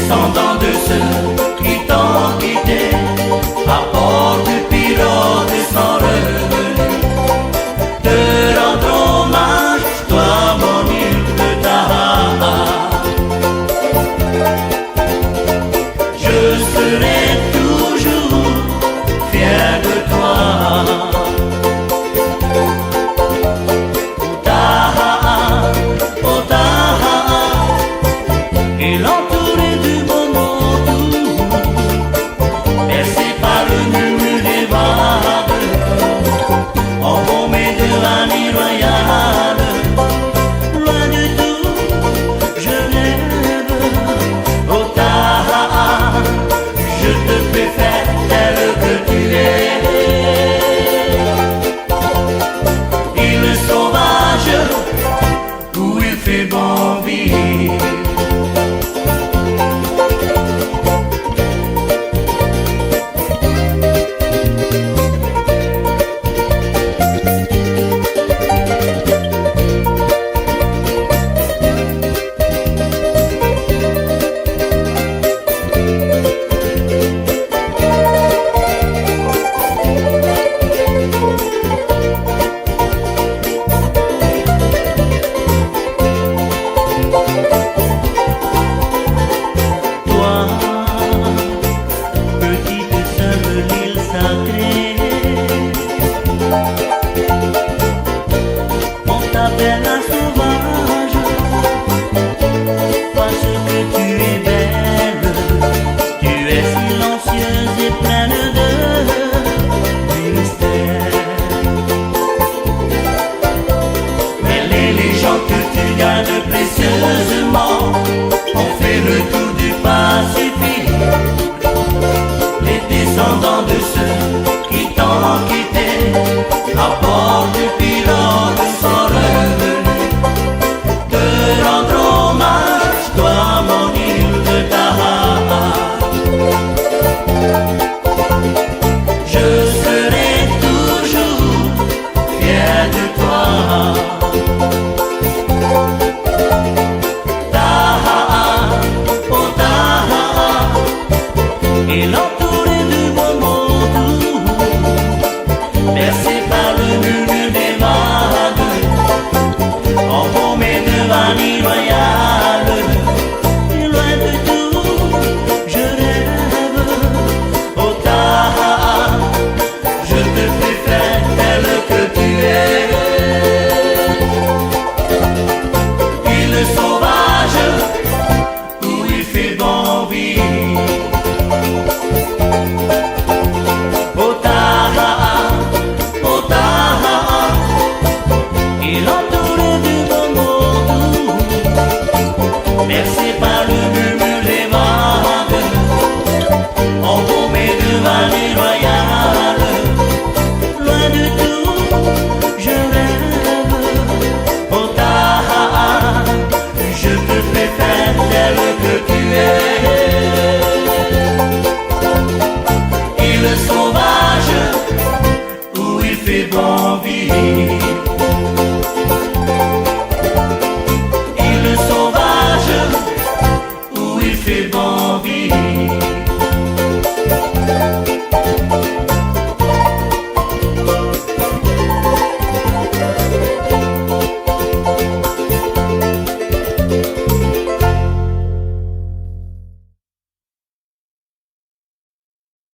descendants de ceux qui t'ont quitté à bord du pirogue sans revenu, te rendre hommage, toi mon île de Taha. Je serai toujours fier de toi. Et l'entouré du beau monde, bercé par le murmure des vagues, embaumé de la nuit royale, loin de tout, je rêve. Oh Taha, je te préfère tel que tu es. Île sauvage, où il fait bon vivre. On t'appelle la sauvage parce que tu es belle, tu es silencieuse et pleine de mystère. Mais les légendes que tu gardes précieusement ont fait le tour du Pacifique. Les descendants de ceux qui t'ont quitté à bord du pirogue sans revenu, te rendre hommage, toi mon île de Taha. Je serai toujours fier de toi. Taha, oh Taha, et l'entouré du beau monde, bercé par le murmure des vagues, embaumé de vanille royale, et loin de tout, je rêve. Oh Taha, je te préfère tel que tu es. Île sauvage, où il fait bon vivre. Oh Taha, oh Taha, et l'entouré du beau monde, bercé par le murmure des vagues, embaumé de vanille royale, loin de tout, je rêve. Oh Taha, je te préfère tel que tu es. Île sauvage, où il fait bon vivre.